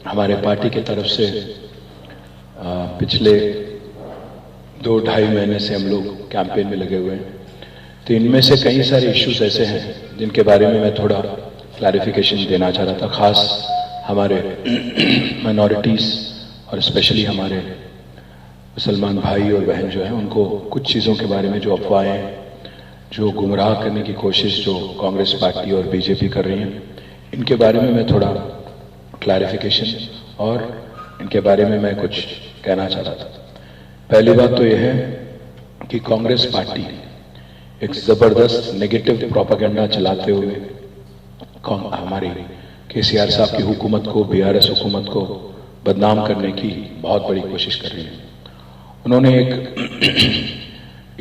हमारे पार्टी की तरफ से पिछले 2-2.5 महीने से हम लोग कैंपेन में लगे हुए हैं। तो इनमें से कई सारे इश्यूज ऐसे हैं जिनके बारे में मैं थोड़ा क्लैरिफिकेशन देना चाह रहा था, खास हमारे माइनॉरिटीज़ और स्पेशली हमारे मुसलमान भाई और बहन जो हैं उनको कुछ चीज़ों के बारे में, जो अफवाहें, जो गुमराह करने की कोशिश जो कांग्रेस पार्टी और बीजेपी कर रही हैं, इनके बारे में मैं थोड़ा क्लैरिफिकेशन और इनके बारे में मैं कुछ कहना चाह रहा था। पहली बात तो यह है कि कांग्रेस पार्टी एक ज़बरदस्त नेगेटिव प्रोपेगेंडा चलाते हुए हमारी केसीआर साहब की हुकूमत को, बीआरएस हुकूमत को बदनाम करने की बहुत बड़ी कोशिश कर रही है। उन्होंने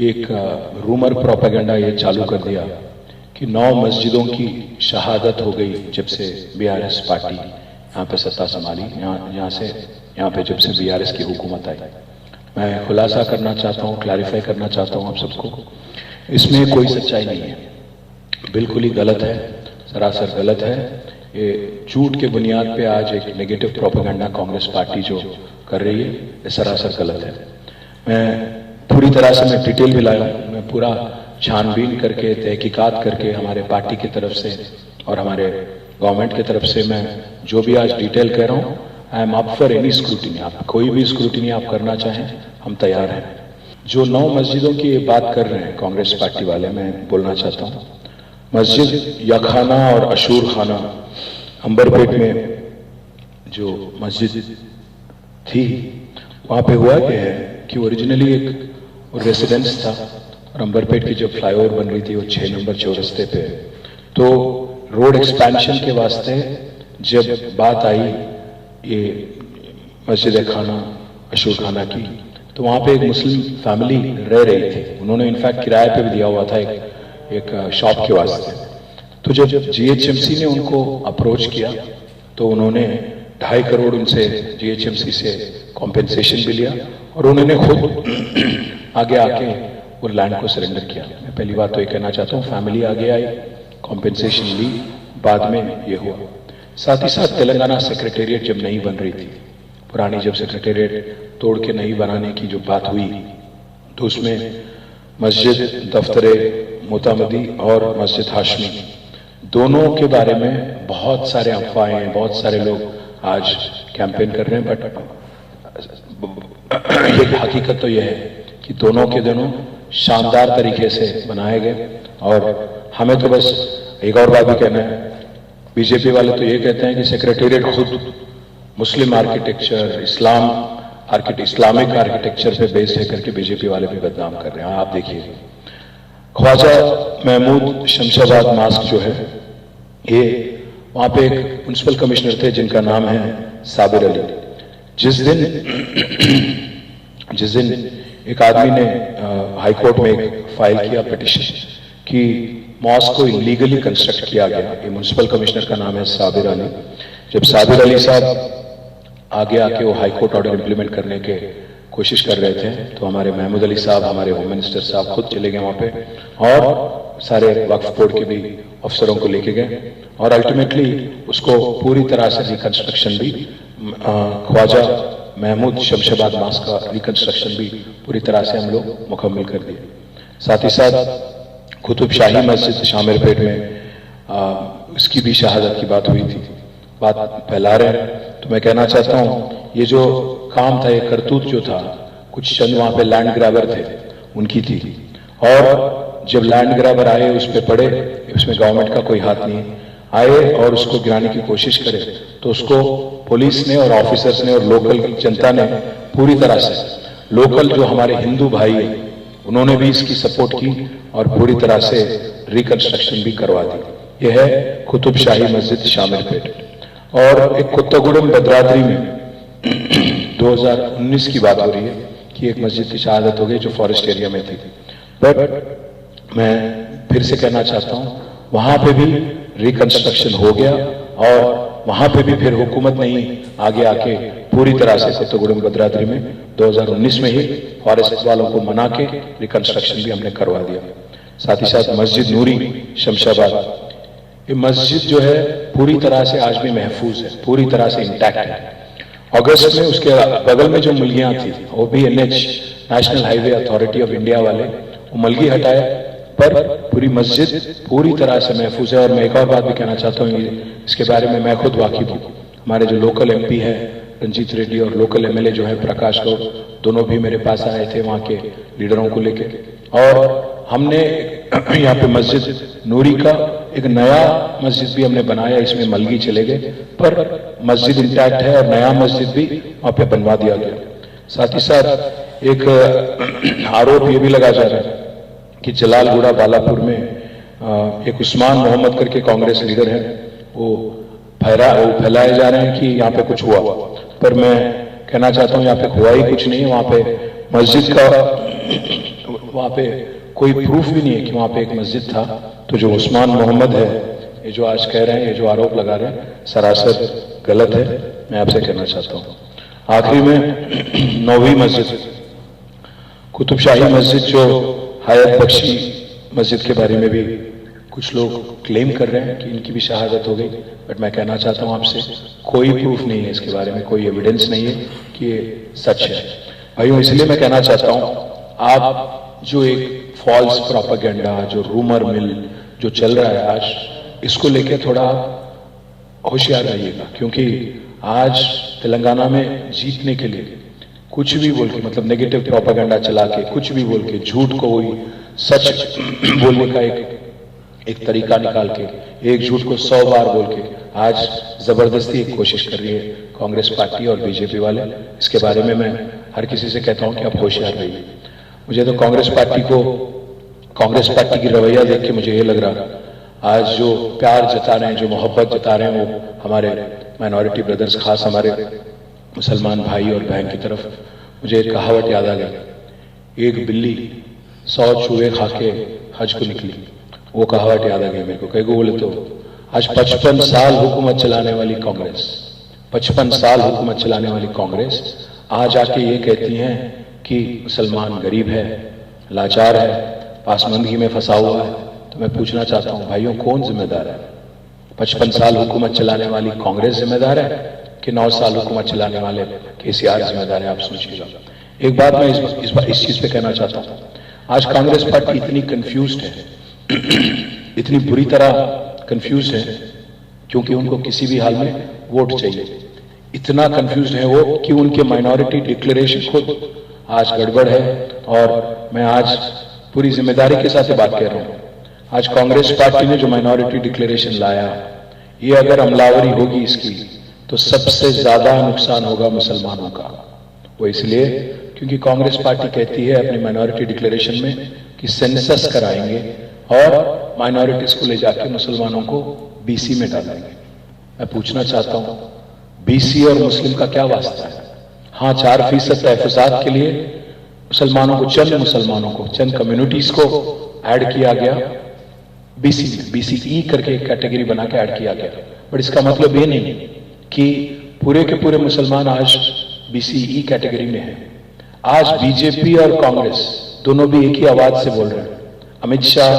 एक रूमर प्रोपेगेंडा ये चालू कर दिया कि 9 मस्जिदों की शहादत हो गई जब से बीआरएस पार्टी यहाँ पे सत्ता संभाली, यहाँ पे जब से बीआरएस की हुकूमत आई। मैं खुलासा करना चाहता हूँ, क्लैरिफाई करना चाहता हूँ आप सबको, इसमें कोई सच्चाई नहीं है, बिल्कुल ही गलत है, सरासर गलत है। ये झूठ के बुनियाद पे आज एक नेगेटिव प्रोपेगेंडा कांग्रेस पार्टी जो कर रही है, ये सरासर गलत है। मैं पूरी तरह से मैं डिटेल भी लाया, मैं पूरा छानबीन करके, तहकीकात करके हमारे पार्टी की तरफ से और हमारे गवर्नमेंट की तरफ से मैं जो भी आज डिटेल कह रहा हूँ, I am up for any scrutiny. आप कोई भी स्क्रूटिनी आप करना चाहें, हम तैयार हैं। जो 9 मस्जिदों की ये बात कर रहे हैं कांग्रेस पार्टी वाले, मैं बोलना चाहता हूँ, मस्जिद यखाना और अशूर खाना अंबरपेट में जो मस्जिद थी, वहाँ पे हुआ क्या है कि ओरिजिनली एक रेसिडेंस था और अंबरपेट की जब फ्लाईओवर बन रही थी वो 6 नंबर चौरस्ते पे, तो रोड एक्सपेंशन के वास्ते जब बात आई ये मस्जिद खाना अशूर खाना की, तो वहाँ पे एक मुस्लिम फैमिली रह रही थी। उन्होंने इनफैक्ट किराए पे भी दिया हुआ था एक शॉप के वास्ते। तो जब जीएचएमसी ने उनको अप्रोच किया तो उन्होंने 2.5 करोड़ उनसे जीएचएमसी से कॉम्पेंसेशन भी लिया और उन्होंने खुद आगे आके वो लैंड को सरेंडर किया। मैं पहली बात तो ये कहना चाहता हूँ, फैमिली आगे आई, कॉम्पेंसेशन ली, बाद में ये हुआ। साथ ही साथ तेलंगाना सेक्रेटेरिएट जब नहीं बन रही थी, पुरानी जब सेक्रेटेरिएट तोड़ के नहीं बनाने की जो बात हुई, तो उसमें मस्जिद दफ्तरे मोतामदी और मस्जिद हाशमी दोनों के बारे में बहुत सारे अफवाहें, बहुत सारे लोग आज कैंपेन कर रहे हैं, बट एक हकीकत तो यह है कि दोनों के दोनों शानदार तरीके से बनाए गए। और हमें तो बस एक और बात भी कहना है, बीजेपी वाले तो ये कहते हैं कि सेक्रेटेरिएट खुद मुस्लिम आर्किटेक्चर, इस्लामिक आर्किटेक्चर पे बेस्ड है करके बीजेपी वाले भी बदनाम कर रहे हैं। आप देखिए, ख्वाजा महमूद शमशाबाद मास्क जो है, ये वहां पे एक म्युनिसिपल कमिश्नर थे जिनका नाम है साबिर अली। जिस दिन एक आदमी ने हाईकोर्ट में एक फाइल किया पिटिशन कि मॉस्क को इलीगली कंस्ट्रक्ट किया गया, ये म्युनिसिपल कमिश्नर का नाम है साबिर अली। जब साबिर अली साहब आगे आके वो हाईकोर्ट ऑर्डर इंप्लीमेंट करने के कोशिश कर रहे थे, तो हमारे महमूद अली साहब, हमारे होम मिनिस्टर साहब खुद चले गए वहां पे और सारे वक्फ बोर्ड के भी अफसरों को लेके गए और अल्टीमेटली उसको पूरी तरह से रिकंस्ट्रक्शन भी, ख्वाजा महमूद शमशाबाद मास्क का रिकंस्ट्रक्शन भी पूरी तरह से हम लोग मुकम्मल कर दिए। साथ ही साथ कुतुब शाही मस्जिद शामिरपेट में इसकी भी शहादत की बात हुई थी, बात फैला रहे हैं। तो मैं कहना चाहता हूँ, ये जो काम था, ये करतूत जो था, कुछ चंद वहां पे लैंड ग्रैबर थे उनकी थी, और जब लैंड ग्रैबर आए उस पे पड़े, उसमें गवर्नमेंट का कोई हाथ नहीं, आए और उसको गिराने की कोशिश करे, तो उसको पुलिस ने और ऑफिसर्स ने और लोकल जनता ने पूरी तरह से, लोकल जो हमारे हिंदू भाई है उन्होंने भी इसकी सपोर्ट की और पूरी तरह से रिकंस्ट्रक्शन भी करवा दी। यह है कुतुब शाही मस्जिद शामिरपेट। और एक कुत्तागुड़म भद्राद्री में 2019 की बात हो रही है कि एक मस्जिद की शहादत हो गई जो फॉरेस्ट एरिया में थी। बट मैं फिर से कहना चाहता हूँ, वहां पे भी रिकंस्ट्रक्शन हो गया और वहां पे भी फिर हुकूमत नहीं आगे आके पूरी तरह से कुत्तागुड़म भद्राद्री में 2019 में ही फॉरेस्ट वालों को मना के रिकंस्ट्रक्शन भी हमने करवा दिया। साथ ही साथ मस्जिद नूरी शमशाबाद, ये मस्जिद जो है पूरी तरह से आज भी महफूज है, पूरी तरह से इंटैक्ट है। अगस्त में उसके बगल में जो मलगियां थी वो भी NH national highway authority of India वाले वो मलगी हटाए, पर पूरी मस्जिद पूरी तरह से महफूज है। और मैं एक और बात भी कहना चाहता हूँ, इसके बारे में मैं खुद वाकिफ हूँ। हमारे जो लोकल MP है रंजीत रेड्डी और लोकल MLA जो है प्रकाश गौड़, दोनों भी मेरे पास आए थे वहाँ के लीडरों को लेके, और हमने यहाँ पे मस्जिद नूरी का एक नया मस्जिद भी हमने बनाया, इसमें मलगी चले गए पर मस्जिद इंटैक्ट है और नया मस्जिद भी वहाँ पे बनवा दिया गया। साथ ही साथ एक आरोप ये भी लगा जा रहा है कि जलालगुड़ा बालापुर में एक उस्मान मोहम्मद करके कांग्रेस लीडर है, वो फैलाए जा रहे हैं कि यहाँ पे कुछ हुआ, पर मैं कहना चाहता हूँ यहाँ पे हुआ ही कुछ नहीं है। वहाँ पे मस्जिद का वहाँ पे कोई प्रूफ भी नहीं है कि वहाँ पे एक मस्जिद था। तो जो उस्मान मोहम्मद है, ये जो आज कह रहे हैं, ये जो आरोप लगा रहे हैं, सरासर गलत है। मैं आपसे कहना चाहता हूँ आखिरी में 9वीं मस्जिद कुतुब शाही मस्जिद जो हयात बख्शी मस्जिद के बारे में भी कुछ लोग क्लेम कर रहे हैं कि इनकी भी शहादत हो गई, बट मैं कहना चाहता हूं आपसे कोई प्रूफ नहीं है इसके बारे में, कोई एविडेंस नहीं है कि ये सच है। भाइयों, इसलिए मैं कहना चाहता हूं, आप जो एक फॉल्स प्रोपेगेंडा, जो रूमर मिल जो चल रहा है आज, इसको लेके थोड़ा होशियार रहिएगा, क्योंकि आज तेलंगाना में जीतने के लिए कुछ भी बोल के, मतलब नेगेटिव प्रोपेगेंडा चला के, कुछ भी बोल के, झूठ को वही सच बोलने का एक तरीका निकाल के, एक झूठ को 100 बार बोल के आज जबरदस्ती एक कोशिश कर रही है कांग्रेस पार्टी और बीजेपी वाले। इसके बारे में मैं हर किसी से कहता हूं कि आप होशियार रहिए। मुझे तो कांग्रेस पार्टी की रवैया देख के मुझे ये लग रहा, आज जो प्यार जता रहे हैं, जो मोहब्बत जता रहे हैं, वो हमारे माइनॉरिटी ब्रदर्स, खास हमारे मुसलमान भाई और बहन की तरफ, मुझे एक कहावत याद आ गई, एक बिल्ली 100 चूहे खा के हज को निकली। वो कहावत याद आ गई मेरे को। कई को बोले तो आज 55 साल हुकूमत चलाने वाली कांग्रेस, 55 साल हुकूमत चलाने वाली कांग्रेस आज आके ये कहती हैं कि मुसलमान गरीब है, लाचार है, पासमंदगी में फंसा हुआ है। तो मैं पूछना चाहता हूं भाइयों, कौन जिम्मेदार है? 55 साल हुकूमत चलाने वाली कांग्रेस जिम्मेदार है कि 9 साल हुकूमत चलाने वाले KCR जिम्मेदार है? आप सोचिएगा। एक बात मैं इस चीज पे कहना चाहता हूं, आज कांग्रेस पार्टी इतनी कंफ्यूज्ड है, इतनी बुरी तरह कंफ्यूज है, क्योंकि उनको किसी भी हाल में वोट चाहिए। इतना कंफ्यूज है वो कि उनके माइनॉरिटी डिक्लेरेशन खुद आज गड़बड़ है। और मैं आज पूरी जिम्मेदारी के साथ बात कह रहा हूं, आज कांग्रेस पार्टी ने जो माइनॉरिटी डिक्लेरेशन लाया, ये अगर अमलावरी होगी इसकी, तो सबसे ज्यादा नुकसान होगा मुसलमानों का। वो इसलिए क्योंकि कांग्रेस पार्टी कहती है अपनी माइनॉरिटी डिक्लेरेशन में कि सेंसस कराएंगे और माइनॉरिटीज को ले जाकर मुसलमानों को BC में डालेंगे। मैं पूछना चाहता हूं, BC और मुस्लिम का क्या वास्ता है? हाँ, 4% तहफुजात के लिए मुसलमानों को, चंद मुसलमानों को, चंद कम्युनिटीज को ऐड किया गया BCE करके एक कैटेगरी बना के ऐड किया गया, बट इसका मतलब ये नहीं कि पूरे के पूरे मुसलमान आज BCE कैटेगरी में है। आज बीजेपी और कांग्रेस दोनों भी एक ही आवाज से बोल रहे हैं। अमित शाह,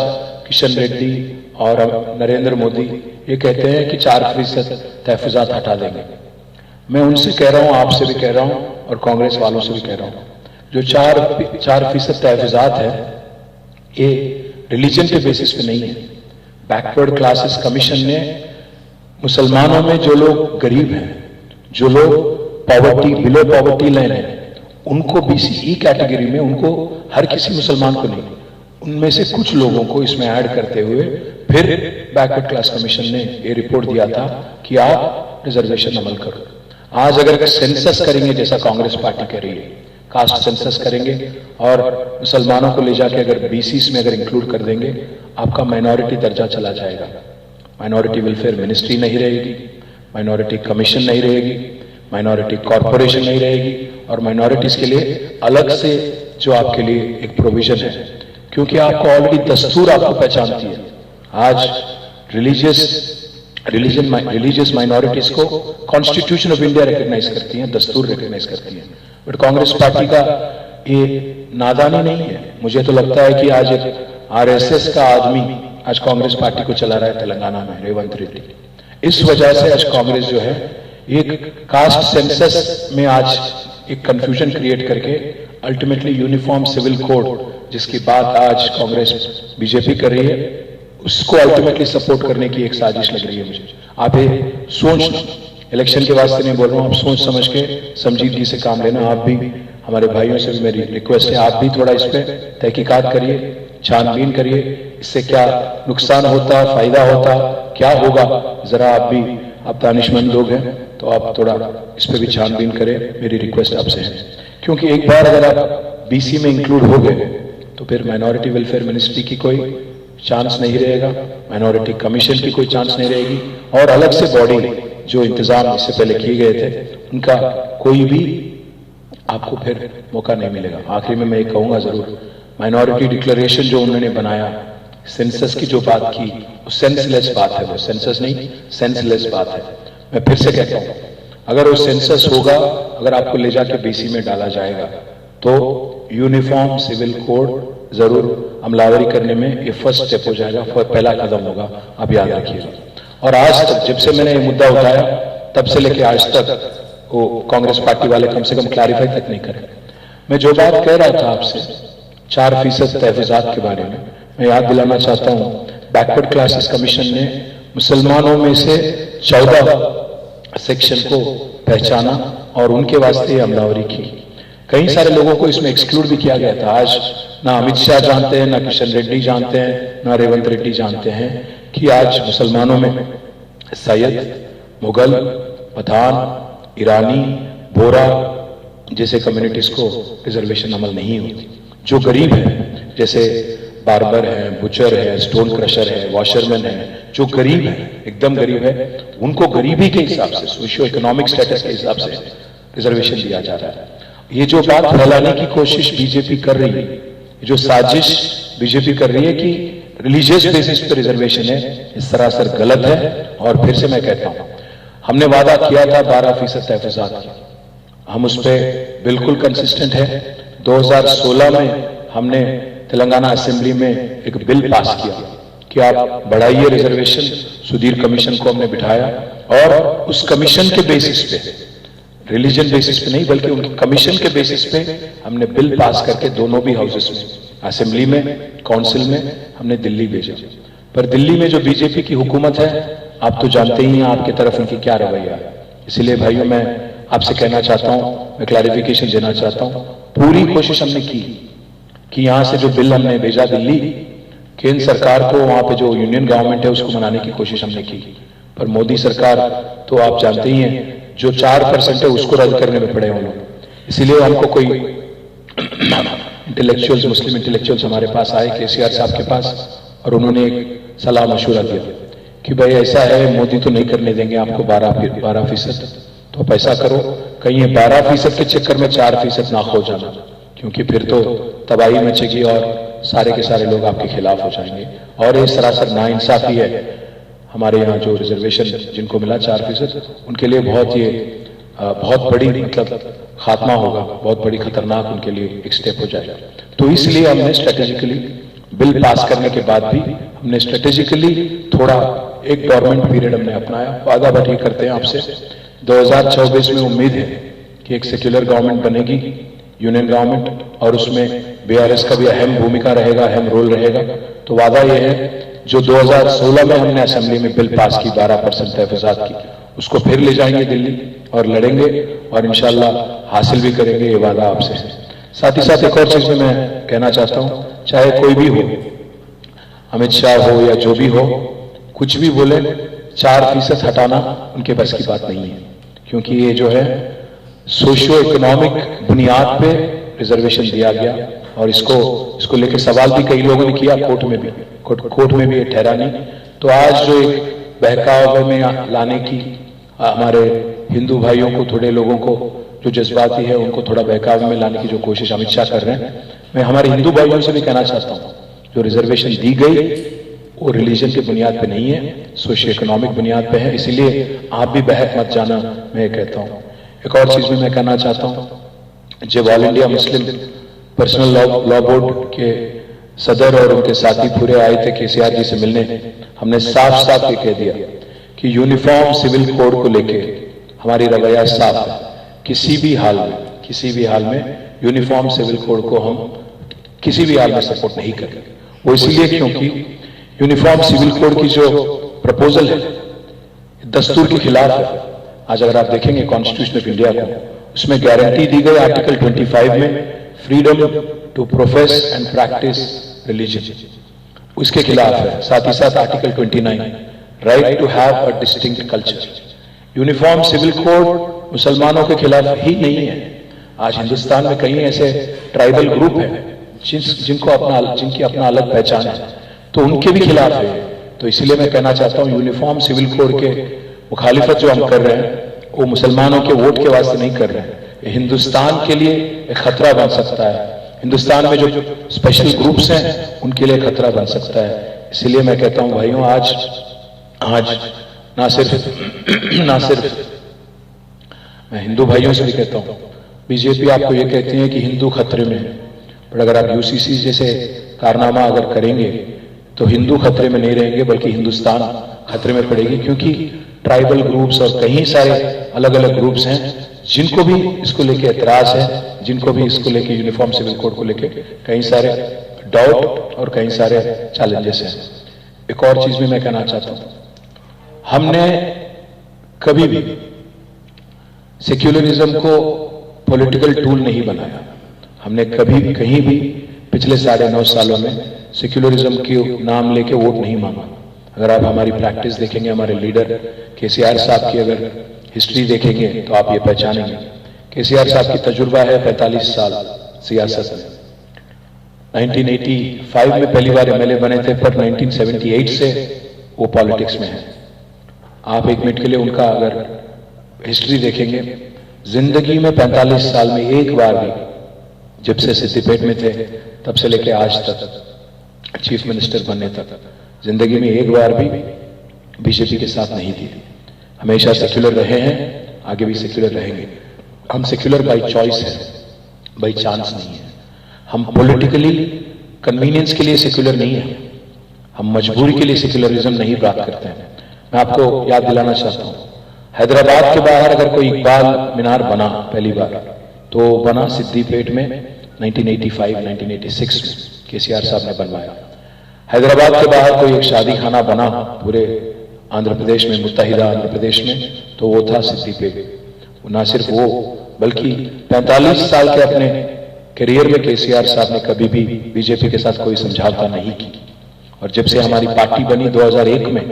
किशन रेड्डी और नरेंद्र मोदी ये कहते हैं कि 4% तहफुजात हटा देंगे। मैं उनसे कह रहा हूं, आपसे भी कह रहा हूं और कांग्रेस वालों से भी कह रहा हूं, जो 4% तहफुजात है, ये रिलीजन के बेसिस पे नहीं है। बैकवर्ड क्लासेस कमीशन ने मुसलमानों में जो लोग गरीब हैं, जो लोग पॉवर्टी, बिलो पॉवर्टी लाइन है, उनको BCE कैटेगरी में, उनको हर किसी मुसलमान को नहीं, उनमें से कुछ लोगों को इसमें ऐड करते हुए फिर बैकवर्ड क्लास कमीशन ने ये रिपोर्ट दिया था कि आप रिजर्वेशन अमल करो। आज अगर सेंसस करेंगे, जैसा कांग्रेस पार्टी कह रही है, कास्ट सेंसस करेंगे और मुसलमानों को ले जाके अगर BCs में अगर इंक्लूड कर देंगे, आपका माइनॉरिटी दर्जा चला जाएगा। माइनॉरिटी वेलफेयर मिनिस्ट्री नहीं रहेगी, माइनॉरिटी कमीशन नहीं रहेगी, माइनॉरिटी कॉर्पोरेशन नहीं रहेगी, और माइनॉरिटीज के लिए अलग से जो आपके लिए एक प्रोविजन है, क्योंकि आपको ऑलरेडी दस्तूर आपको पहचानती है। आज रिलीजियस माइनॉरिटीज को कॉन्स्टिट्यूशन ऑफ इंडिया रिकॉग्नाइज करती है, दस्तूर रिकॉग्नाइज करती है, बट कांग्रेस पार्टी का ये नादानी नहीं है। मुझे तो लगता है कि आज एक RSS का आदमी आज कांग्रेस पार्टी को चला रहा है तेलंगाना में रेवंत रेड्डी। इस वजह से आज कांग्रेस जो है एक कास्ट सेंसस में आज एक कंफ्यूजन क्रिएट करके अल्टीमेटली यूनिफॉर्म सिविल कोड जिसकी बात आज कांग्रेस बीजेपी कर रही है उसको अल्टीमेटली सपोर्ट करने की एक साजिश लग रही है मुझे। आप ये सोच, इलेक्शन के वास्ते नहीं बोल रहा हूं, आप सोच समझ के संजीदगी से काम लेना। आप भी, हमारे भाइयों से भी मेरी रिक्वेस्ट है, आप भी थोड़ा इस पे तहकीकात करिए, छानबीन करिए, इससे क्या नुकसान होता, फायदा होता, क्या होगा, जरा आप भी, आप दानिशमंद लोग हैं तो आप थोड़ा इस पे भी छानबीन करें, मेरी रिक्वेस्ट आपसे है। क्योंकि एक बार अगर आप बीसी में इंक्लूड हो गए तो फिर माइनॉरिटी वेलफेयर मिनिस्ट्री की कोई चांस नहीं रहेगा, माइनॉरिटी कमीशन की कोई चांस नहीं रहेगी, और अलग से बॉडी जो इंतजाम इससे पहले किए गए थे उनका कोई भी आपको फिर मौका नहीं मिलेगा। आखिरी में मैं एक कहूंगा जरूर, माइनॉरिटी डिक्लेरेशन जो उन्होंने बनाया, सेंसस की जो बात की, वो सेंसलेस बात है, वो सेंसस नहीं सेंसलेस बात है। मैं फिर से कहता हूं, अगर वो सेंसस होगा, अगर आपको ले जाके बीसी में डाला जाएगा तो यूनिफॉर्म सिविल कोड जरूर अमलावरी करने में ये फर्स्ट स्टेप हो जाएगा, पहला कदम होगा, आप याद रखिएगा। और आज तक जब से मैंने ये मुद्दा उठाया तब से लेके आज तक वो कांग्रेस पार्टी वाले कम से कम क्लैरिफाई तक नहीं करे। मैं जो बात कह रहा था आपसे 4% तहफात के बारे में, मैं याद दिलाना चाहता हूं, बैकवर्ड क्लासेस कमीशन ने मुसलमानों में से 14 सेक्शन को पहचाना और उनके वास्ते अमलावरी की। कई सारे लोगों को इसमें एक्सक्लूड भी किया गया था। आज ना अमित शाह जानते हैं, ना किशन रेड्डी जानते हैं, ना रेवंत रेड्डी जानते हैं कि आज मुसलमानों में सैयद, मुगल, पठान, ईरानी, बोरा जैसे कम्युनिटीज को रिजर्वेशन अमल नहीं होती। जो गरीब है, जैसे बार्बर है, बुचर है, स्टोन क्रशर है, वॉशरमैन है, जो गरीब है, एकदम गरीब है, उनको गरीबी के हिसाब से, सोशियो इकोनॉमिक स्टेटस के हिसाब से रिजर्वेशन दिया जा रहा है। ये जो बात फैलाने की कोशिश बीजेपी कर रही है, जो साजिश बीजेपी कर रही है कि रिलीजियस बेसिस पर रिजर्वेशन है, ये सरासर गलत है। और फिर से मैं कहता हूं, हमने वादा किया था 12% तहफात की, हम उस पर बिल्कुल कंसिस्टेंट है। 2016 में हमने तेलंगाना असेंबली में एक बिल पास किया कि आप बढ़ाइए रिजर्वेशन, सुधीर कमीशन को हमने बिठाया और उस कमीशन के बेसिस पे, रिलीजन बेसिस पे नहीं बल्कि उनके कमीशन के बेसिस पे हमने बिल पास करके दोनों भी हाउसेस में, असेंबली में, काउंसिल में हमने दिल्ली भेजा। पर दिल्ली में जो बीजेपी की हुकूमत है, आप तो जानते ही हैं आपकी तरफ उनकी क्या रवैया है। इसलिए भाइयों, मैं आपसे कहना चाहता हूं, मैं क्लैरिफिकेशन देना चाहता हूं, पूरी कोशिश हमने की कि यहां से जो बिल हमने भेजा दिल्ली, केंद्र सरकार को, वहां पे जो यूनियन गवर्नमेंट है उसको मनाने की कोशिश हमने की। पर मोदी सरकार तो आप जानते ही हैं, जो 4% है उसको रद्द करने में पड़े हम लोग। इसीलिए हमको कोई इंटेलेक्चुअल्स, मुस्लिम इंटेलेक्चुअल्स हमारे पास आए, केसीआर साहब के पास, और उन्होंने एक सलाह मशूरा दिया कि भाई ऐसा है, मोदी तो नहीं करने देंगे आपको 12%, तो आप ऐसा करो, कहीं 12% के चक्कर में 4% ना खो जाना, क्योंकि फिर तो तबाही मचेगी और सारे के सारे लोग आपके खिलाफ हो जाएंगे। और ये सरासर नाइंसाफी है। हमारे यहाँ जो रिजर्वेशन जिनको मिला 4%, उनके लिए बहुत बड़ी मतलब खात्मा होगा, बहुत बड़ी खतरनाक उनके लिए एक स्टेप हो जाएगा। तो इसलिए हमने स्ट्रेटेजिकली बिल पास करने के बाद भी हमने स्ट्रेटेजिकली थोड़ा एक डॉर्मेंट पीरियड हमने अपनाया। वादा बात ये करते हैं आपसे, 2024 में उम्मीद है कि एक सेक्युलर गवर्नमेंट बनेगी, यूनियन गवर्नमेंट, और उसमें बीआरएस का भी अहम भूमिका रहेगा, अहम रोल रहेगा। तो वादा यह है, जो 2016 में हमने असेंबली में बिल पास की 12% तहफात की, उसको फिर ले जाएंगे दिल्ली और लड़ेंगे और इंशाल्लाह हासिल भी करेंगे, ये वादा आपसे है। साथ ही साथ एक और चीज में मैं कहना चाहता हूं, चाहे कोई भी हो, अमित शाह हो या जो भी हो, कुछ भी बोले, 4% हटाना उनके बस की बात नहीं है, क्योंकि ये जो है सोशियो इकोनॉमिक बुनियाद पे रिजर्वेशन दिया गया। और इसको लेकर सवाल भी कई लोगों ने किया, कोर्ट में भी ये ठहरा नहीं। तो आज जो एक बहकावे में लाने की, हमारे हिंदू भाइयों को, थोड़े लोगों को जो जज्बाती है उनको थोड़ा बहकावे में लाने की जो कोशिश अमित शाह कर रहे हैं, मैं हमारे हिंदू भाइयों से भी कहना चाहता हूं, जो रिजर्वेशन दी गई वो रिलीजन की बुनियाद पे नहीं है, सोशियो इकोनॉमिक बुनियाद पे है। इसीलिए आप भी बहक मत जाना, मैं कहता हूं। एक और चीज भी मैं कहना चाहता हूं, जो all India Muslim personal law board के सदर और उनके साथी पूरे आए थे केसीआर जी से मिलने। हमने साफ साफ ये कह दिया कि यूनिफॉर्म सिविल कोड को लेके हमारी रवैया साफ है। किसी भी हाल में यूनिफॉर्म सिविल कोड को हम किसी भी हाल में सपोर्ट नहीं करेंगे। वो इसलिए क्योंकि यूनिफॉर्म सिविल कोड की जो प्रपोजल है दस्तूर के खिलाफ है। आज अगर आप देखेंगे कॉन्स्टिट्यूशन ऑफ इंडिया को, उसमें गारंटी दी गई आर्टिकल 25 में freedom to profess and practise religion, उसके खिलाफ है। साथ ही साथ article 29 right to have a distinct culture. Uniform civil code मुसलमानों के खिलाफ ही नहीं है। आज हिंदुस्तान में कई ऐसे ट्राइबल ग्रुप हैं जिनकी अपना अलग पहचान है, तो उनके भी खिलाफ है। तो इसलिए मैं कहना चाहता हूं यूनिफॉर्म सिविल कोड के मुखालिफत जो हम कर रहे हैं वो मुसलमानों के वोट के वास्ते नहीं कर रहे हैं। ये हिंदुस्तान के लिए एक खतरा बन सकता है। हिंदुस्तान में जो स्पेशल ग्रुप्स हैं उनके लिए खतरा बन सकता है। इसलिए मैं कहता हूं भाइयों, आज ना सिर्फ मैं हिंदू भाइयों से भी कहता हूं, बीजेपी आपको ये कहती है कि हिंदू खतरे में है, पर अगर आप यूसीसी जैसे कारनामा अगर करेंगे तो हिंदू खतरे में नहीं रहेंगे बल्कि हिंदुस्तान खतरे में पड़ेगी। क्योंकि ट्राइबल ग्रुप्स और कई सारे अलग अलग ग्रुप्स हैं जिनको भी इसको लेके एतराज है, जिनको भी इसको लेके यूनिफॉर्म सिविल कोड को लेके कई सारे डाउट और कई सारे चैलेंजेस हैं। एक और चीज भी मैं कहना चाहता हूं, हमने कभी भी सेक्युलरिज्म को पॉलिटिकल टूल नहीं बनाया। हमने कभी कहीं भी पिछले 9.5 सालों में सेक्युलरिज्म के नाम लेके वोट नहीं मांगा। अगर आप हमारी प्रैक्टिस देखेंगे, हमारे लीडर केसीआर साहब की अगर हिस्ट्री देखेंगे तो आप ये पहचानेंगे। केसीआर साहब की तजुर्बा है 45 साल सियासत में। 1985 में पहली बार एमएलए बने थे, पर 1978 से वो पॉलिटिक्स में है। आप एक मिनट के लिए उनका अगर हिस्ट्री देखेंगे, जिंदगी में 45 साल में एक बार भी, जब से सिद्दीपेट में थे तब से लेके आज तक चीफ मिनिस्टर बनने तक, जिंदगी में एक बार भी बीजेपी के साथ नहीं थी। हमेशा सेक्युलर रहे हैं, आगे भी सेक्युलर रहेंगे। हम सेक्युलर बाय चॉइस है, बाय चांस नहीं है। हम पॉलिटिकली कन्वीनियंस के लिए सेक्युलर नहीं है, हम मजबूरी के लिए सेक्युलरिज्म नहीं बात करते हैं। मैं आपको याद दिलाना चाहता हूं, हैदराबाद के बाहर अगर कोई इकबाल मीनार बना पहली बार, तो बना सिद्दीपेट में 1985-1986 में केसीआर साहब ने बनवाया। हैदराबाद के बाहर कोई एक शादी खाना बना पूरे आंध्र प्रदेश में, मुत्तहिदा आंध्र प्रदेश में, तो वो था सिद्दीपेट। ना सिर्फ वो बल्कि 45 साल के अपने करियर में केसीआर साहब ने कभी भी बीजेपी के साथ कोई समझौता नहीं की। और जब से हमारी पार्टी बनी 2001 में,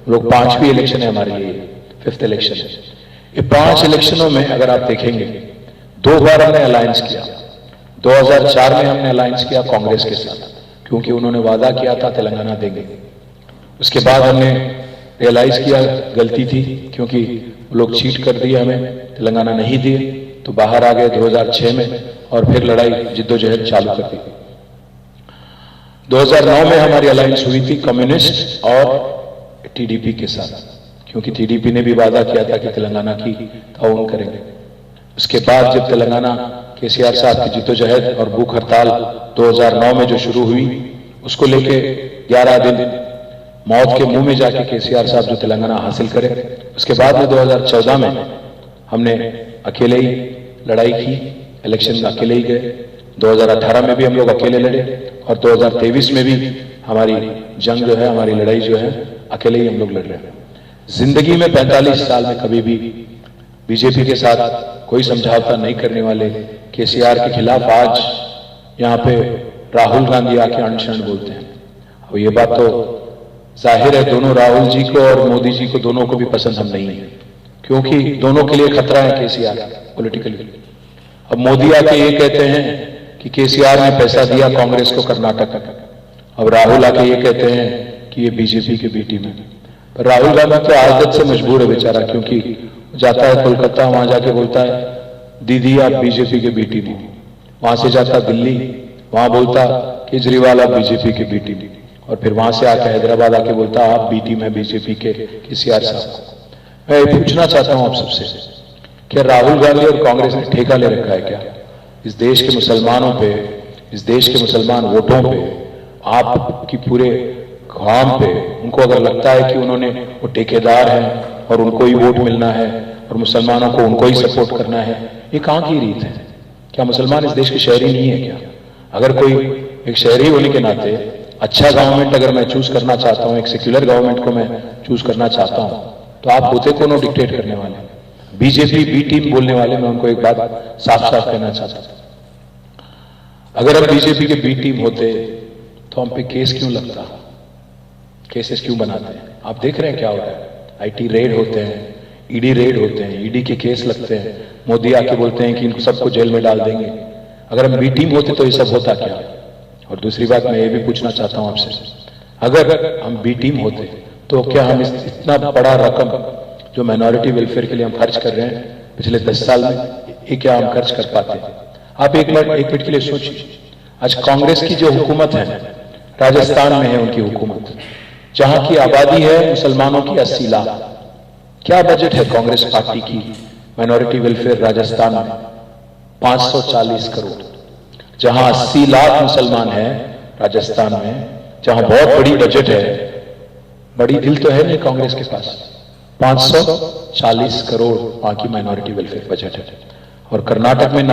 लोग 5वीं इलेक्शन है हमारे लिए, 5th इलेक्शन है। ये 5 इलेक्शनों में अगर आप देखेंगे 2 बार हमने अलायंस किया। 2004 में हमने अलायंस किया कांग्रेस के साथ, क्योंकि उन्होंने वादा किया था तेलंगाना देंगे। उसके बाद हमने रियलाइज किया गलती थी, क्योंकि लोग चीट कर दिए, हमें तेलंगाना नहीं दिए, तो बाहर आ गए 2006 में और फिर लड़ाई जिद्दोजहद चालू कर दी। 2009 में हमारी अलायंस हुई थी कम्युनिस्ट और टीडीपी के साथ, क्योंकि टीडीपी ने भी वादा किया था कि तेलंगाना की ताउन करेंगे। उसके बाद जब तेलंगाना केसीआर साहब की जिद्दोजहद और भूख हड़ताल 2009 में जो शुरू हुई, उसको लेके 11 दिन मौत के मुंह में जाके केसीआर साहब जो तेलंगाना हासिल करे, उसके बाद में 2014 में हमने अकेले ही लड़ाई की, इलेक्शन में अकेले ही गए। 2018 में भी हम लोग अकेले लड़े और 2023 में भी हमारी जंग जो है, हमारी लड़ाई जो है, अकेले ही हम लोग लड़ रहे हैं। जिंदगी में 45 साल में कभी भी बीजेपी के साथ कोई समझौता नहीं करने वाले केसीआर के खिलाफ आज यहाँ पे राहुल गांधी आके अनशन बोलते हैं। और ये बात तो जाहिर है दोनों राहुल जी को और मोदी जी को दोनों को भी पसंद हम नहीं है, क्योंकि दोनों के लिए खतरा है केसीआर पॉलिटिकली। अब मोदी आके ये कहते हैं कि केसीआर ने पैसा दिया कांग्रेस को कर्नाटक का, अब राहुल आके ये कहते हैं कि ये बीजेपी के बी टीम है। पर राहुल गांधी तो आदत से मजबूर है बेचारा, क्योंकि जाता है कोलकाता, वहां जाके बोलता है दीदी आप बीजेपी के बी टीम हो, वहां से जाता दिल्ली, वहां बोलता केजरीवाल आप बीजेपी के बी टीम, और फिर वहां से आके हैदराबाद आके बोलता आप बी टीम है बीजेपी के केसीआर साहब। मैं ये पूछना चाहता हूं आप सबसे, क्या राहुल गांधी और कांग्रेस ने ठेका ले रखा है क्या इस देश के मुसलमानों पे, इस देश के मुसलमान वोटों पे आपकी पूरे काम पे उनको अगर लगता है कि उन्होंने वो ठेकेदार हैं और उनको ही वोट मिलना है और मुसलमानों को उनको ही सपोर्ट करना है, ये कहाँ की रीत है? क्या मुसलमान इस देश के शहरी नहीं है क्या? अगर कोई एक शहरी होने के नाते अच्छा गवर्नमेंट अगर मैं चूज करना चाहता हूं, एक सेक्युलर गवर्नमेंट को मैं चूज करना चाहता हूं, तो आप होते कौन हो डिक्टेट करने वाले? बीजेपी बी टीम बोलने वाले, मैं उनको एक बात साफ साफ कहना चाहता था, अगर हम बीजेपी के बी टीम होते तो हम पे केस क्यों लगता, केसेस क्यों बनाते हैं? आप देख रहे हैं क्या हो रहा है? आईटी रेड होते हैं, ईडी रेड होते हैं, ईडी के केस लगते हैं, मोदी आके बोलते हैं कि इनको सबको जेल में डाल देंगे। अगर हम बी टीम होते तो ये सब होता क्या? और दूसरी बात मैं ये भी पूछना चाहता हूं आपसे, अगर हम बी टीम होते तो क्या हम इतना बड़ा रकम जो माइनॉरिटी वेलफेयर के लिए हम खर्च कर रहे हैं पिछले 10 साल में, ये क्या हम खर्च कर पाते? आप एक मिनट के लिए सोचिए, आज कांग्रेस की जो हुकूमत है, राजस्थान में है उनकी हुकूमत, जहां की आबादी है मुसलमानों की 80 लाख, क्या बजट है कांग्रेस पार्टी की माइनॉरिटी वेलफेयर राजस्थान में? 540 करोड़। जहां 80 लाख मुसलमान हैं राजस्थान में, जहां बहुत बड़ी बजट है, बड़ी दिल तो है नहीं कांग्रेस के पास, 540 करोड़ वहां की माइनॉरिटी वेलफेयर बजट है। और कर्नाटक में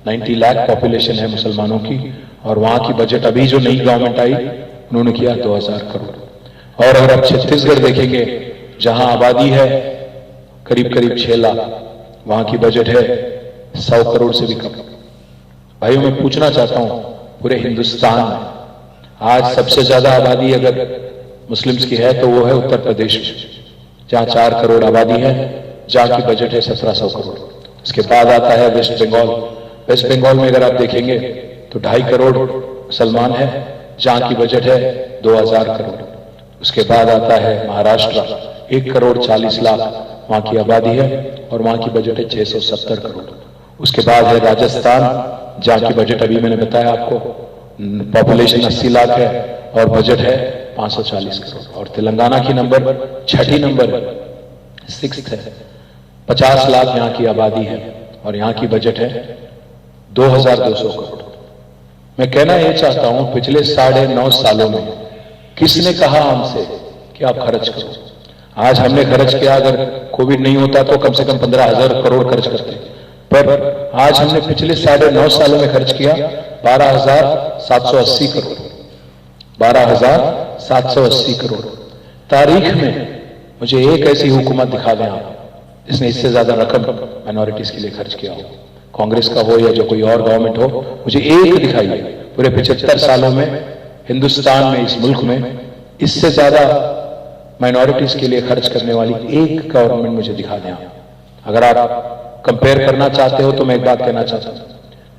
90 लाख पॉपुलेशन है मुसलमानों की, और वहां की बजट अभी जो नई गवर्नमेंट आई उन्होंने किया 2000 करोड़। और अगर आप छत्तीसगढ़ देखेंगे जहां आबादी है करीब 6 लाख, वहां की बजट है 100 करोड़ से भी कम। भाइयों, मैं पूछना चाहता हूं, पूरे हिंदुस्तान में आज सबसे ज्यादा आबादी अगर मुस्लिम्स की है तो वो है उत्तर प्रदेश में, जहां 4 करोड़ आबादी है, जहां की बजट है 1700 करोड़। इसके बाद आता है वेस्ट बंगाल। वेस्ट बंगाल में अगर आप देखेंगे तो 2.5 करोड़ मुसलमान है, जहां की बजट है 2000 करोड़। उसके बाद आता है महाराष्ट्र, 1 करोड़ 40 लाख वहां की आबादी है और वहां की बजट है 670 करोड़। उसके बाद है राजस्थान, जहां की बजट अभी मैंने बताया आपको, पॉपुलेशन 80 लाख है और बजट है 540 करोड़। और तेलंगाना की नंबर 6 नंबर 6 है, 50 लाख यहां की आबादी है और यहां की बजट है 2200 करोड़। मैं कहना यह चाहता हूं, पिछले 9.5 सालों में किसने कहा हमसे कि आप खर्च करो? आज हमने खर्च किया, अगर कोविड नहीं होता तो कम से कम 15,000 करोड़ खर्च करते, पर आज हमने पिछले 9.5 सालों में खर्च किया 12,780 करोड़। 12,780 करोड़। तारीख में मुझे एक ऐसी हुकूमत दिखा दें आप जिसने इससे ज्यादा रकम माइनॉरिटीज के लिए खर्च किया हो, कांग्रेस का हो या जो कोई और गवर्नमेंट हो, मुझे एक दिखाइए पूरे 75 सालों में हिंदुस्तान में, इस मुल्क में इससे ज्यादा माइनॉरिटीज के लिए खर्च करने वाली एक गवर्नमेंट मुझे दिखा दें आप। अगर आप कंपेयर करना चाहते हो तो मैं एक बात कहना चाहता हूं,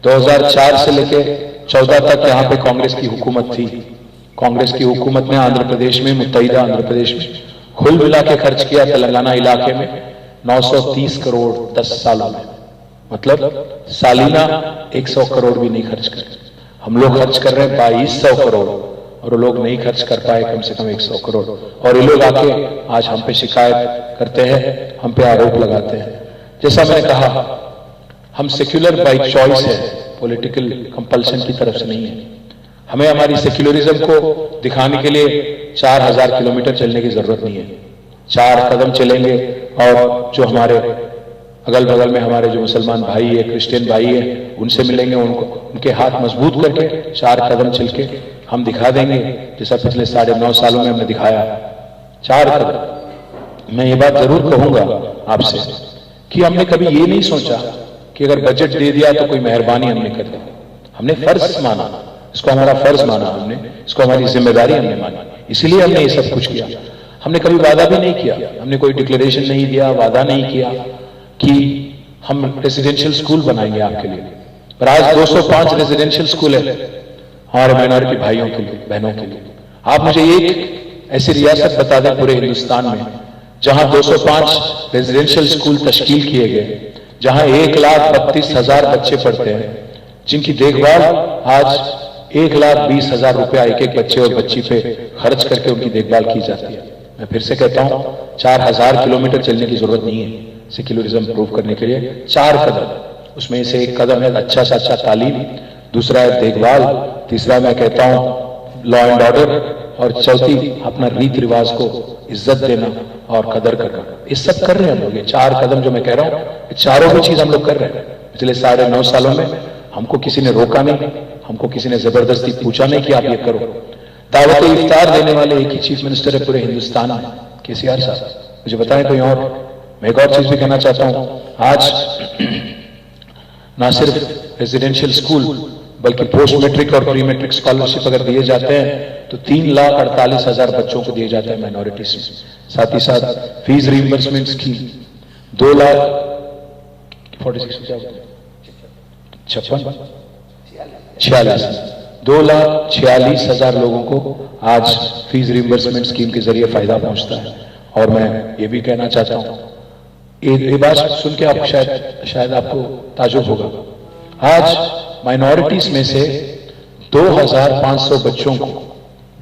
2004 से लेकर 14 तक यहां पे कांग्रेस की हुकूमत थी। कांग्रेस की हुकूमत ने आंध्र प्रदेश में, मुत्तहिदा आंध्र प्रदेश में कुल मिला के खर्च किया तेलंगाना इलाके में 930 करोड़ 10 सालों में, मतलब सालीना 100 करोड़ भी नहीं खर्च कर। हम लोग खर्च कर रहे हैं 2200 करोड़ और वो लोग नहीं खर्च कर पाए कम से कम 100 करोड़। और ये लोग आके आज हम पे शिकायत करते हैं, हम पे आरोप लगाते हैं। जैसा मैंने कहा, हम सेक्युलर बाई चॉइस है, पॉलिटिकल कंपल्शन की तरफ से नहीं है। हमें हमारी सेक्युलरिज्म को दिखाने के लिए 4000 किलोमीटर चलने की जरूरत नहीं है। 4 कदम चलेंगे और जो हमारे अगल बगल में हमारे जो मुसलमान भाई है, क्रिश्चियन भाई है, उनसे मिलेंगे, उनके हाथ मजबूत करके 4 कदम चल के हम दिखा देंगे, जैसा पिछले 9.5 सालों में हमने दिखाया। 4 कदम। मैं ये बात जरूर कहूंगा आपसे कि हमने कभी ये नहीं सोचा कि अगर बजट दे दिया तो कोई मेहरबानी हमने कर दी। हमने फर्ज माना, इसको हमारा फर्ज माना, हमने इसको हमारी जिम्मेदारी हमने मानी, इसीलिए हमने ये सब कुछ किया। हमने कभी वादा भी नहीं किया, हमने कोई डिक्लेरेशन नहीं दिया, वादा नहीं किया कि हम रेजिडेंशियल स्कूल बनाएंगे आपके लिए। पर आज 205 रेजिडेंशियल स्कूल है हमारे माइनॉरिटी भाइयों के लिए, बहनों के लिए। आप मुझे एक ऐसी रियासत बता दें पूरे हिंदुस्तान में जहां 205 रेजिडेंशियल स्कूल तश्कील किए गए, जहां 1,32,000 बच्चे पढ़ते हैं, जिनकी देखभाल आज 1,20,000 रुपया एक बच्चे और बच्ची पे खर्च करके उनकी देखभाल की जाती है। मैं फिर से कहता हूं, 4000 किलोमीटर चलने की जरूरत नहीं है सेक्युलरिज्म प्रूव करने के लिए। 4 कदम, उसमें से एक कदम है अच्छा से अच्छा तालीम, दूसरा है देखभाल, तीसरा मैं कहता हूं लॉ एंड ऑर्डर, और चौथी अपना रीति रिवाज को इज्जत देना और कदर करना। ये सब कर रहे हैं हम लोग। ये 4 कदम जो मैं कह रहा हूं, ये चारों भी चीज हम लोग कर रहे हैं। पिछले 9.5 सालों में हमको किसी ने रोका नहीं, हमको किसी ने जबरदस्ती पूछा नहीं कि आप ये करो। दावत इफ्तार देने वाले एक ही चीफ मिनिस्टर है पूरे हिंदुस्तान में, केसीआर साहब। मुझे बताएं कोई और। मैं एक और चीज भी कहना चाहता हूं, आज ना सिर्फ रेजिडेंशियल स्कूल बल्कि पोस्ट मैट्रिक और प्री मैट्रिक स्कॉलरशिप अगर दिए जाते हैं तो 3,48,000 बच्चों को दिए जाते हैं माइनॉरिटीज में। साथ ही साथ फीस रीइंबर्समेंट की 2,46,000 लोगों को आज फीस रीइंबर्समेंट स्कीम के जरिए फायदा पहुंचता है। और मैं ये भी कहना चाहता हूं, ये बात सुन के आप शायद आपको ताजुब होगा, आज माइनॉरिटीज में से 2,500 बच्चों को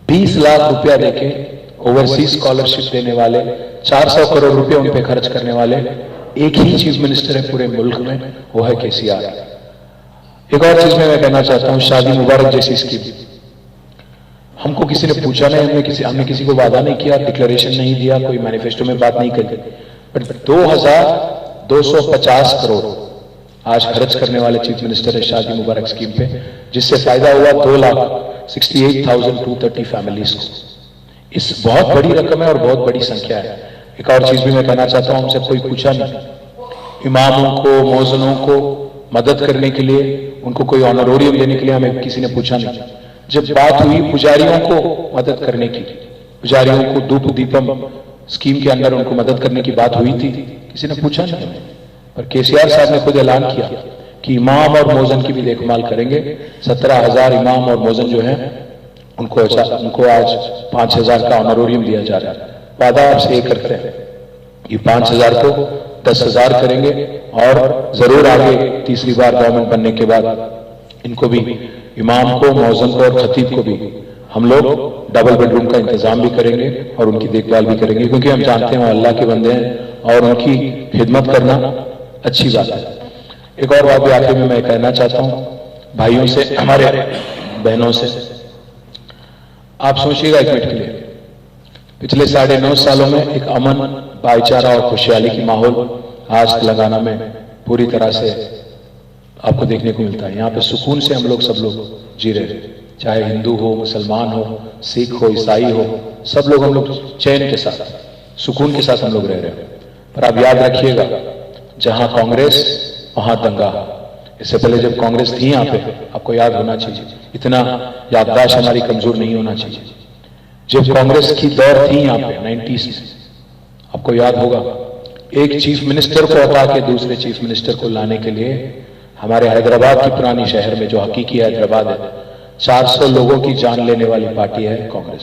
20 लाख रुपया देके ओवरसीज स्कॉलरशिप देने वाले, 400 करोड़ रुपए उन पे खर्च करने वाले एक ही चीफ मिनिस्टर है पूरे मुल्क में, वो है केसीआर। एक और चीज में मैं कहना चाहता हूं, शादी मुबारक जैसी स्कीम हमको किसी ने पूछा नहीं, हमने किसी को वादा नहीं किया, डिक्लेरेशन नहीं दिया, कोई मैनिफेस्टो में बात नहीं करी, बट 2,250 करोड़ आज खर्च करने वाले चीफ मिनिस्टर है शादी मुबारक स्कीम पे, जिससे फायदा हुआ 2,68,230 फैमिलीज को। इस बहुत बड़ी रकम है और बहुत बड़ी संख्या है। एक और चीज भी मैं कहना चाहता हूं, हमसे कोई पूछा नहीं, इमामों को, मौजनों को मदद करने के लिए, उनको कोई ऑनरोरियम देने के लिए हमें किसी ने पूछा नहीं। जब बात हुई पुजारियों को मदद करने की, पुजारियों को धूप दीपम स्कीम के अंदर उनको मदद करने की बात हुई थी, किसी ने पूछा नहीं हमें। पर केसीआर साहब ने खुद ऐलान किया कि इमाम और मौजन की भी देखभाल करेंगे। 17,000 इमाम और मौजन जो हैं उनको आज 5,000 का ऑनरोरियम दिया जा रहा है। वादा आपसे ये करते हैं कि 5,000 को 10,000 करेंगे और जरूर आगे तीसरी बार गवर्नमेंट बनने के बाद इनको भी, इमाम को, मौजन को और खतीब को भी हम लोग डबल बेडरूम का इंतजाम भी करेंगे और उनकी देखभाल भी करेंगे, क्योंकि हम जानते हैं वो अल्लाह के बंदे हैं और उनकी खिदमत करना अच्छी बात है। एक और बात भी आखिर में मैं कहना चाहता हूं भाइयों से, हमारे बहनों से, आप सोचिएगा एक मिनट के लिए, पिछले 9.5 सालों में एक अमन, भाईचारा और खुशहाली की माहौल आज तेलंगाना में पूरी तरह से आपको देखने को मिलता है। यहाँ पे सुकून से हम लोग सब लोग जी रहे हैं, चाहे हिंदू हो, मुसलमान हो, सिख हो, ईसाई हो, सब लोग हम लोग चैन के साथ, सुकून के साथ हम लोग रह रहे हैं। पर आप याद रखिएगा, जहां कांग्रेस वहां दंगा। इससे पहले जब कांग्रेस थी यहाँ पे, आपको याद होना चाहिए, इतना याददाश्त हमारी कमजोर नहीं होना चाहिए। जब कांग्रेस की दौर थी यहाँ पे 90s में, आपको याद होगा, एक चीफ मिनिस्टर को हटा के दूसरे चीफ मिनिस्टर को लाने के लिए हमारे हैदराबाद की पुरानी शहर में, जो हकीकी हैदराबाद है, 400 लोगों की जान लेने वाली पार्टी है कांग्रेस।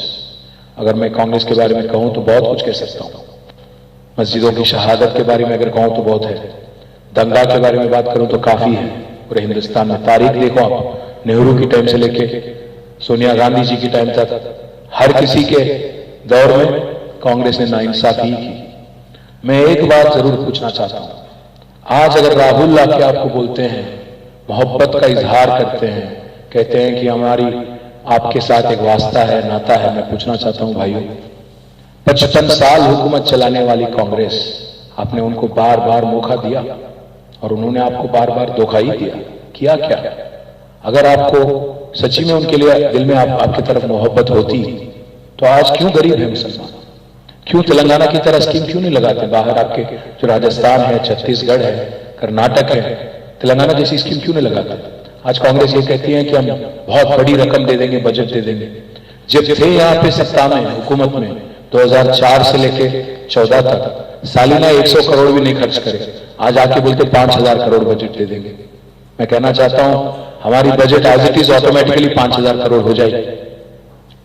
अगर मैं कांग्रेस के बारे में कहूं तो बहुत कुछ कह सकता हूं, मस्जिदों की शहादत के बारे में अगर कहूं तो बहुत है, दंगा के बारे में बात करूं तो काफी है। पूरे हिंदुस्तान में तारीख देखो आप, नेहरू की टाइम से लेके सोनिया गांधी जी की टाइम तक हर किसी के दौर में कांग्रेस ने नाइंसाफी की। मैं एक बात जरूर पूछना चाहता हूं, आज अगर राहुल लाके आपको बोलते हैं, मोहब्बत का इजहार करते हैं, कहते हैं कि हमारी आपके साथ एक वास्ता है, नाता है, मैं पूछना चाहता हूं भाइयों, 55 साल हुकूमत चलाने वाली कांग्रेस, आपने उनको बार बार मौका दिया और उन्होंने आपको बार बार धोखा ही दिया। किया क्या? अगर आपको सच्ची में उनके लिए दिल में आपकी तरफ मोहब्बत होती तो आज क्यों गरीब है मुसलमान? क्यों तेलंगाना की तरह स्कीम क्यों नहीं लगाते? बाहर आपके जो राजस्थान है, छत्तीसगढ़ है, कर्नाटक है, तेलंगाना जैसी स्कीम क्यों नहीं लगाते? आज कांग्रेस ये कहती है कि हम बहुत बड़ी रकम दे देंगे, बजट दे देंगे। जब थे यहाँ पे सत्ता में, हुकूमत में, 2004 से लेके 14 तक सालिना 100 करोड़ भी नहीं खर्च करे, आज आके बोलते 5,000 करोड़ बजट दे देंगे। मैं कहना चाहता हूं हमारी budget as it is automatically 5,000 crore हो जाएगी,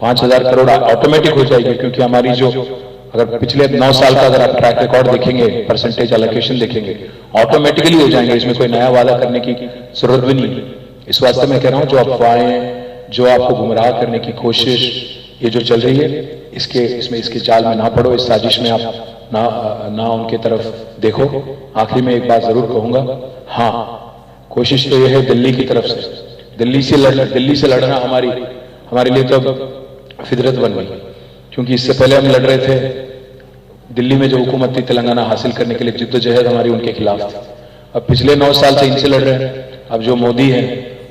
5,000 करोड़ ऑटोमेटिक हो जाएगी, क्योंकि हमारी जो, अगर पिछले 9 साल का अगर आप ट्रैक रिकॉर्ड देखेंगे, परसेंटेज एलोकेशन देखेंगे, ऑटोमेटिकली हो जाएंगे। इसमें कोई नया वादा करने की जरूरत भी नहीं है। इस वास्ते मैं कह रहा हूं, जो अफवाहें, जो आपको गुमराह करने की कोशिश ये जो चल रही है, इसके जाल में ना पड़ो, इस साजिश में आप ना उनके तरफ देखो। आखिरी में एक बात जरूर कहूंगा, हाँ, कोशिश तो यह है दिल्ली की तरफ से दिल्ली से लड़ना हमारे लिए तो फितरत बन गई, क्योंकि इससे पहले हम लड़ रहे थे दिल्ली में जो हुकूमत थी तेलंगाना हासिल करने के लिए जिद्दोजहद हमारी उनके खिलाफ थी। अब पिछले 9 साल से इनसे लड़ रहे हैं, अब जो मोदी है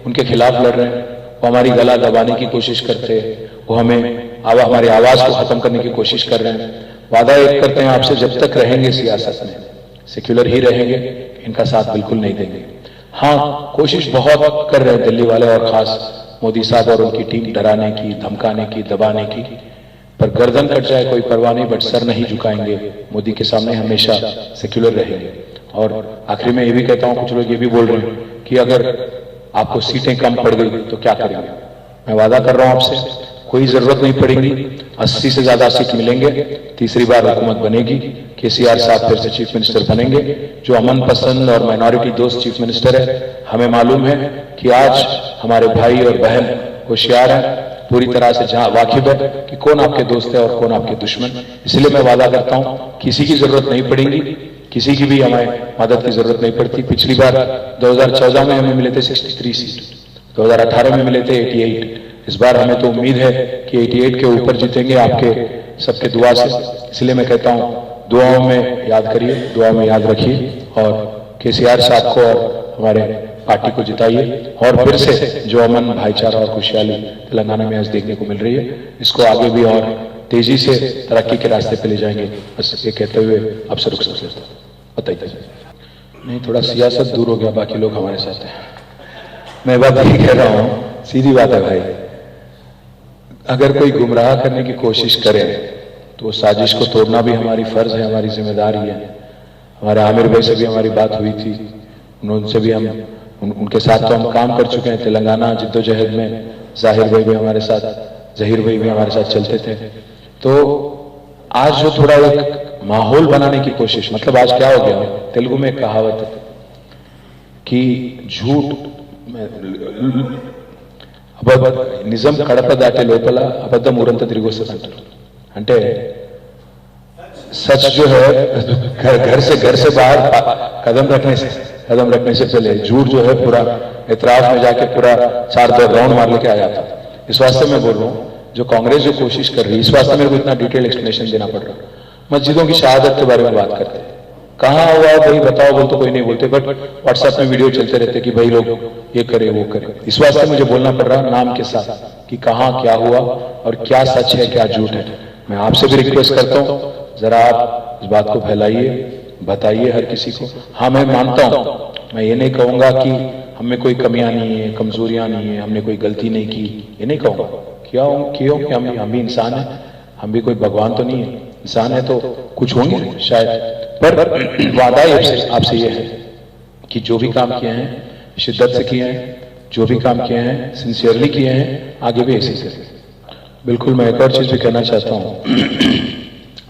उनके खिलाफ लड़ रहे हैं, वो हमारी गला दबाने की कोशिश करते हैं, वो हमारी आवाज को खत्म करने की कोशिश कर रहे हैं। वादा एक करते हैं आपसे, जब तक रहेंगे सियासत में सेक्युलर ही रहेंगे, इनका साथ बिल्कुल नहीं देंगे। हाँ, कोशिश बहुत कर रहे हैं दिल्ली वाले और खास मोदी साहब और उनकी टीम डराने की, धमकाने की, दबाने की, पर गर्दन कट जाए कोई परवाह नहीं, बट सर नहीं झुकाएंगे मोदी के सामने, हमेशा सेक्युलर रहेंगे। और आखिरी में ये भी कहता हूं, कुछ लोग ये भी बोल रहे हैं कि अगर आपको सीटें कम पड़ गई तो क्या करेंगे। मैं वादा कर रहा हूं आपसे, कोई जरूरत नहीं पड़ेगी, 80 से ज्यादा सीट मिलेंगे, तीसरी बार हुकूमत बनेगी, केसीआर साहब फिर से चीफ मिनिस्टर बनेंगे, जो अमन पसंद और माइनॉरिटी दोस्त चीफ मिनिस्टर है। हमें मालूम है कि आज हमारे भाई और बहन होशियार हैं, पूरी तरह से जहां वाकिफ है कि कौन आपके दोस्त है और कौन आपके दुश्मन। इसलिए मैं वादा करता हूं, किसी की जरूरत नहीं पड़ेगी, किसी की भी हमें मदद की जरूरत नहीं पड़ती। पिछली बार 2014 में हमें मिले थे 63 सीट, 2018 में मिले थे 88। इस बार हमें तो उम्मीद है कि 88 के ऊपर जीतेंगे आपके सबके दुआ से। इसलिए मैं कहता हूं, दुआओं में याद करिए, दुआ में याद रखिए और केसीआर साहब को और हमारे पार्टी को जिताइए, और फिर से जो अमन, भाईचारा और खुशहाली तेलंगाना में आज देखने को मिल रही है, इसको आगे भी और तेजी से तरक्की के रास्ते पे ले जाएंगे। बस ये कहते हुए अब से रुक सकते बताइए। नहीं, थोड़ा सियासत दूर हो गया, बाकी लोग हमारे साथ हैं। मैं बात यही कह रहा हूं, सीधी बात है भाई, अगर कोई गुमराह करने की कोशिश करे तो साजिश को तोड़ना भी हमारी फर्ज है, हमारी जिम्मेदारी है। हमारे आमिर भाई से भी हमारी बात हुई थी, उनसे भी हम उनके साथ तो हम काम कर चुके हैं तेलंगाना जिद्दोजहद में। जाहिर भाई भी हमारे साथ, जहीर भाई भी हमारे साथ चलते थे। तो आज जो थोड़ा एक माहौल बनाने की कोशिश, मतलब आज क्या हो गया, तेलुगु में एक कहावत है कि झूठ నిజం కడప దాటే లోపల అబద్ధం ఊరంతా తిరిగి వస్తుంది అంటారు। అంటే सच जो है घर से बाहर कदम रखने से पहले झूठ जो है पूरा इतराफ में जाके पूरा 4 राउंड मार लेके आ जाता। इस वास्ते मैं बोल रहा हूँ, जो कांग्रेस जो कोशिश कर रही है, इस वास्ते मेरे को इतना डिटेल एक्सप्लेनेशन देना पड़ रहा है। मस्जिदों की शहादत के बारे में बात करते हैं, कहाँ हुआ भाई बताओ, बोल तो कोई नहीं बोलते, बट व्हाट्सएप में वीडियो चलते रहते कि भाई लोग ये करे वो करे। इस वास्ते मुझे बोलना पड़ रहा नाम के साथ कि कहाँ क्या हुआ और क्या सच है क्या झूठ है। मैं आपसे भी रिक्वेस्ट करता हूँ, जरा आप इस बात को फैलाइए, बताइए हर किसी को। हाँ, मैं मानता हूँ, मैं ये नहीं कहूंगा कि हमें कोई कमियां नहीं है, कमजोरियां नहीं है, हमने कोई गलती नहीं की, ये नहीं कहूंगा। क्यों कि हम भी इंसान हैं, हम भी कोई भगवान तो नहीं है, इंसान है तो कुछ होंगे शायद। पर वादा आपसे ये है कि जो भी काम किए हैं शिद्दत से किए हैं, जो भी काम किए हैं सिंसियरली किए हैं, आगे भी ऐसे करें। बिल्कुल, मैं एक और चीज भी कहना चाहता हूँ।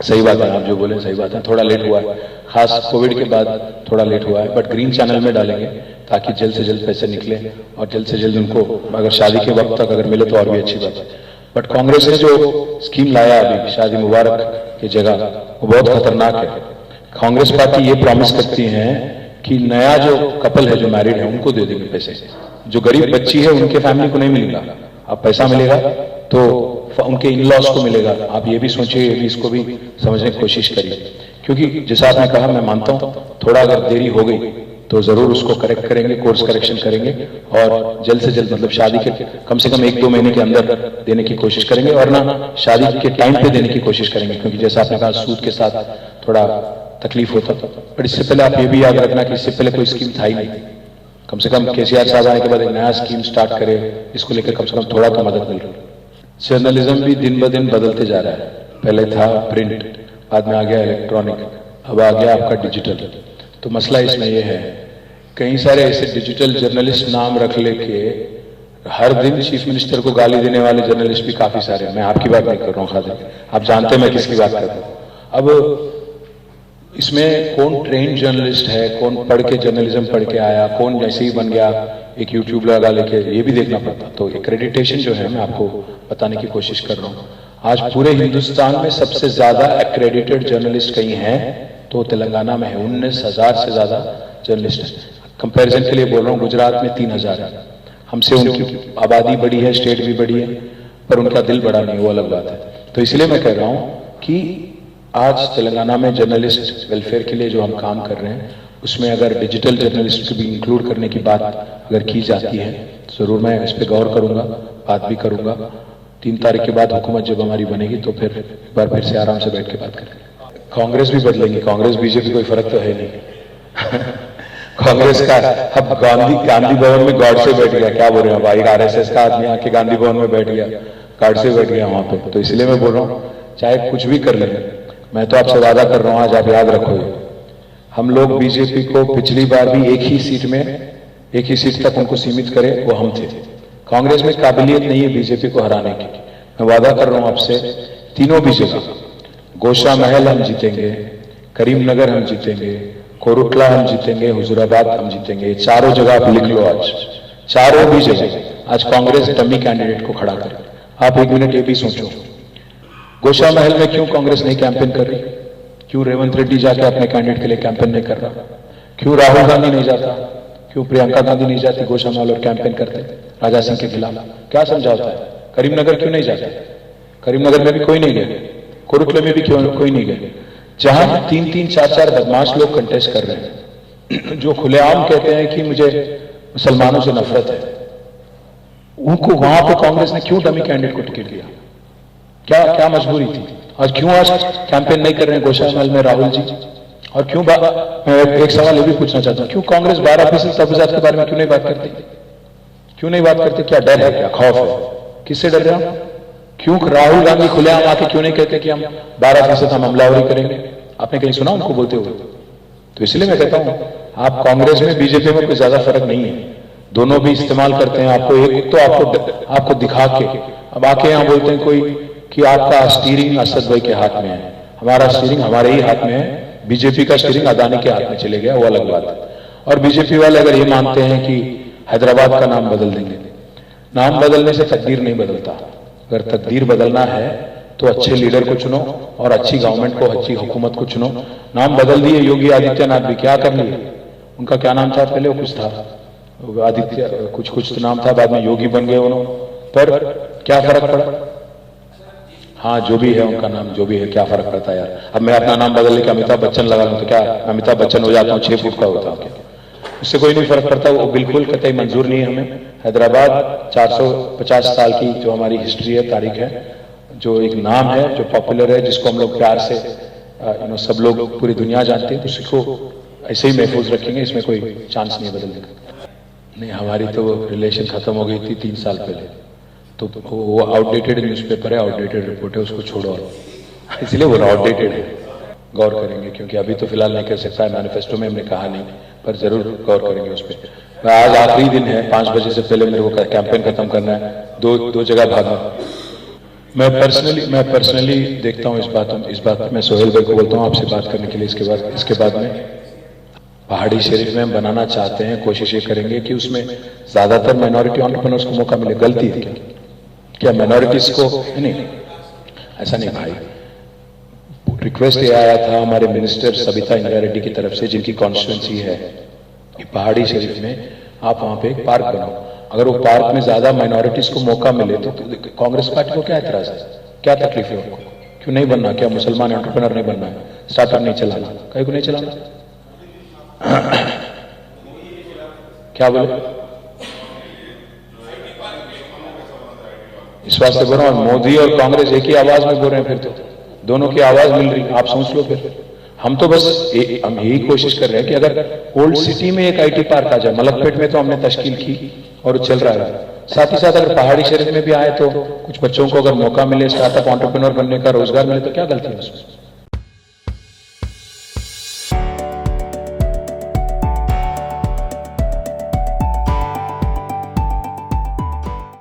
सही बात है, आप जो बोले सही बात है, थोड़ा लेट हुआ है, खास कोविड के बाद थोड़ा लेट हुआ है, बट ग्रीन चैनल में डालेंगे ताकि जल्द से जल्द पैसे निकले और जल्द से जल्द उनको अगर शादी के वक्त तक अगर मिले तो और भी अच्छी बात है। बट कांग्रेस ने जो स्कीम लाया अभी शादी मुबारक की जगह, वो बहुत खतरनाक है। कांग्रेस पार्टी ये प्रॉमिस करती है कि नया जो कपल है जो मैरिड है उनको दे देंगे पैसे, जो गरीब बच्ची है उनके फैमिली को नहीं मिलेगा। अब पैसा मिलेगा तो उनके इन लॉज को मिलेगा। आप ये भी सोचिए, ये भी इसको भी समझने की कोशिश करिए, क्योंकि जैसा आपने कहा मैं मानता हूं, थोड़ा अगर देरी हो गई तो जरूर उसको करेक्ट करेंगे, कोर्स करेक्शन करेंगे और जल्द से जल्द मतलब शादी के कम से कम 1-2 महीने के अंदर देने की कोशिश करेंगे, और ना शादी के टाइम पे देने की कोशिश करेंगे, क्योंकि जैसा आपने कहा सूद के साथ थोड़ा तकलीफ होता था। पर इससे पहले आप ये भी याद रखना कि इससे पहले कोई स्कीम था ही नहीं। कम से कम केसीआर साहब आने के बाद एक नया स्कीम स्टार्ट करे, इसको लेकर कम से कम थोड़ा तो मदद मिल रही है। जर्नलिज्म भी दिन ब दिन बदलते जा रहा है। पहले था प्रिंट, बाद में आ गया इलेक्ट्रॉनिक, अब आ गया आपका डिजिटल। तो मसला इसमें यह है, कई सारे ऐसे डिजिटल जर्नलिस्ट नाम रख लेके हर दिन चीफ मिनिस्टर को गाली देने वाले जर्नलिस्ट भी काफी सारे हैं। मैं आपकी बात नहीं कर रहा हूँ खातिर, आप जानते हैं मैं किसकी बात कर रहा हूँ। अब इसमें कौन ट्रेन जर्नलिस्ट है, कौन पढ़ के जर्नलिज्म पढ़ के आया, कौन जैसे ही बन गया एक यूट्यूब लगा लेके, ये भी देखना पड़ता। तो एक्रेडिटेशन जो है मैं आपको बताने की कोशिश कर रहा हूँ। आज पूरे हिंदुस्तान में सबसे ज्यादा एक्रेडिटेड जर्नलिस्ट कहीं हैं तो तेलंगाना में है। 19,000 से ज्यादा जर्नलिस्ट। कंपैरिजन के लिए बोल रहा हूँ, गुजरात में 3,000 है। हमसे उनकी आबादी बड़ी है, स्टेट भी बड़ी है, पर उनका दिल बड़ा नहीं, वो अलग बात है। तो इसलिए मैं कह रहा हूं कि आज तेलंगाना में जर्नलिस्ट वेलफेयर के लिए जो हम काम कर रहे हैं, उसमें अगर डिजिटल जर्नलिस्ट को भी इंक्लूड करने की बात अगर की जाती है, जरूर मैं इस पर गौर करूंगा, बात भी करूंगा। 3 तारीख के बाद हुकूमत जब हमारी बनेगी तो फिर एक बार फिर से आराम से बैठ के बात करेंगे। कांग्रेस भी बदलेंगी, कांग्रेस बीजेपी कोई फर्क तो है नहीं। कांग्रेस का अब गांधी भवन में गार्ड से बैठ गया, क्या बोल रहे हैं भाई, आरएसएस का आदमी आके गांधी भवन में बैठ गया, गार्ड से बैठ गया वहां पे। तो इसलिए मैं बोल रहा हूँ, चाहे कुछ भी कर ले, मैं तो आपसे वादा कर रहा हूं, आज आप याद रखो, हम लोग बीजेपी को पिछली बार भी एक ही सीट तक उनको सीमित करे, वो हम थे। कांग्रेस में काबिलियत नहीं है बीजेपी को हराने की। मैं वादा कर रहा हूं आपसे, तीनों भी जगह, गोशा महल हम जीतेंगे, करीमनगर हम जीतेंगे, कोरुटला हम जीतेंगे, हुजूराबाद हम जीतेंगे। चारों जगह आप लिख लो, आज चारों भी जगह आज कांग्रेस डमी कैंडिडेट को खड़ा करे। आप एक मिनट ये भी सोचो, गोशा महल में क्यों कांग्रेस नहीं कैंपेन कर रही? क्यों रेवंत रेड्डी जाके अपने कैंडिडेट के लिए कैंपेन नहीं कर रहा? क्यों राहुल गांधी नहीं जाता? क्यों प्रियंका गांधी नहीं जाती गोशा महल और कैंपेन करते राजा सिंह के खिलाफ? क्या समझाता है? करीमनगर क्यों नहीं जाते? करीमनगर में भी कोई नहीं गए, कोरुटला में भी क्यों कोई नहीं गए? जहां 3-3, 4-4 बदमाश लोग कंटेस्ट कर रहे हैं, जो खुलेआम कहते हैं कि मुझे मुसलमानों से नफरत है, उनको वहां पर कांग्रेस ने क्यों डमी कैंडिडेट को टिकट दिया? क्या मजबूरी थी? आज क्यों कैंपेन नहीं कर रहे हैं गोशा महल में राहुल जी? और क्यों मैं एक सवाल ये भी पूछना चाहता हूं, क्यों कांग्रेस 12% तफसीलात के बारे में क्यों नहीं बात करती? क्यों नहीं बात करते? क्या डर है, क्या खौफ है? किससे डर रहे हो? क्यों राहुल गांधी खुलेआम आके क्यों नहीं कहते कि हम 12% हम हमलावरी करेंगे? आपने कहीं सुना उनको बोलते हुए? तो इसलिए मैं कहता हूं, आप कांग्रेस में बीजेपी में कोई ज्यादा फर्क नहीं है, दोनों भी इस्तेमाल करते हैं आपको। एक तो आपको दिखा के अब आके यहां बोलते हैं कोई कि आपका स्टीयरिंग असद भाई के हाथ में है, हमारा स्टीयरिंग हमारे ही हाथ में है, बीजेपी का स्टीयरिंग अदानी के हाथ में चले गया, वो अलग बात है। और बीजेपी वाले अगर ये मानते हैं कि हैदराबाद का नाम बदल देंगे, नाम बदलने से तकदीर नहीं बदलता। अगर तकदीर बदलना है तो अच्छे लीडर को चुनो और अच्छी गवर्नमेंट को, अच्छी हुकूमत को चुनो। नाम बदल दिए योगी आदित्यनाथ भी, क्या कर लिए? उनका क्या नाम था पहले? वो कुछ था आदित्य, कुछ तो नाम था, बाद में योगी बन गए उन्होंने, पर क्या फर्क पड़ा? हाँ, जो भी है उनका नाम, जो भी है, क्या फर्क पड़ता है यार? अब मैं अपना नाम बदल लेके अमिताभ बच्चन लगा लूं तो क्या अमिताभ बच्चन हो जाता हूँ? 6 फुट का होता हूँ, उससे कोई नहीं फर्क पड़ता। वो बिल्कुल कतई मंजूर नहीं है हमें। हैदराबाद 450 साल की जो हमारी हिस्ट्री है, तारीख है, जो एक नाम है, जो पॉपुलर है, जिसको हम लोग प्यार से सब लोग पूरी दुनिया जानते हैं, उसको ऐसे ही महफूज रखेंगे, इसमें कोई चांस नहीं बदलने का। नहीं, हमारी तो रिलेशन खत्म हो गई थी 3 साल पहले, तो वो आउटडेटेड न्यूज़पेपर है, आउटडेटेड रिपोर्ट है, उसको छोड़ो, इसलिए वो आउटडेटेड है। गौर करेंगे, क्योंकि अभी तो फिलहाल नहीं कर सकता है, मैनिफेस्टो में हमने कहा नहीं, पर जरूर गौर करेंगे उस पर। आज आखिरी दिन है, 5 बजे से पहले मेरे को कैंपेन खत्म करना है, दो जगह भागना। मैं पर्सनली देखता हूँ इस बात मैं सोहेल भाई को बोलता हूँ आपसे बात करने के लिए। इसके बाद में पहाड़ी शरीफ में हम बनाना चाहते हैं, कोशिश ये करेंगे कि उसमें ज्यादातर माइनॉरिटी एंटरप्रेन्योर्स को मौका मिले। गलती है क्या माइनॉरिटीज को? नहीं, ऐसा नहीं भाई। रिक्वेस्ट ये आया था हमारे मिनिस्टर सबिता इंदिरा रेड्डी की तरफ से, जिनकी कॉन्स्टिट्यूंसी है कि पहाड़ी शरीफ में आप वहां पे एक पार्क बनाओ। अगर वो पार्क में ज्यादा माइनॉरिटीज को मौका मिले तो कांग्रेस पार्टी को क्या एतराज है? क्या तकलीफ है उनको? क्यों नहीं बनना? क्या मुसलमान एंटरप्रेन्योर नहीं बनना है? स्टार्टअप नहीं चलाना? कहीं को नहीं चलाना? क्या बोले? इस बात से बोल रहा हूं, मोदी और कांग्रेस एक ही आवाज में बोल रहे हैं, फिर तो दोनों की आवाज मिल रही। आप सोच लो फिर। हम तो बस हम यही कोशिश कर रहे हैं कि अगर ओल्ड सिटी में एक आईटी पार्क आ जाए, मलकपेट में तो हमने तश्कील की और चल रहा है, साथ ही साथ अगर पहाड़ी शरीफ में भी आए तो कुछ बच्चों को अगर मौका मिले, स्टार्टअप एंटरप्रेन्योर बनने का, रोजगार मिले, तो क्या गलती है उसमें?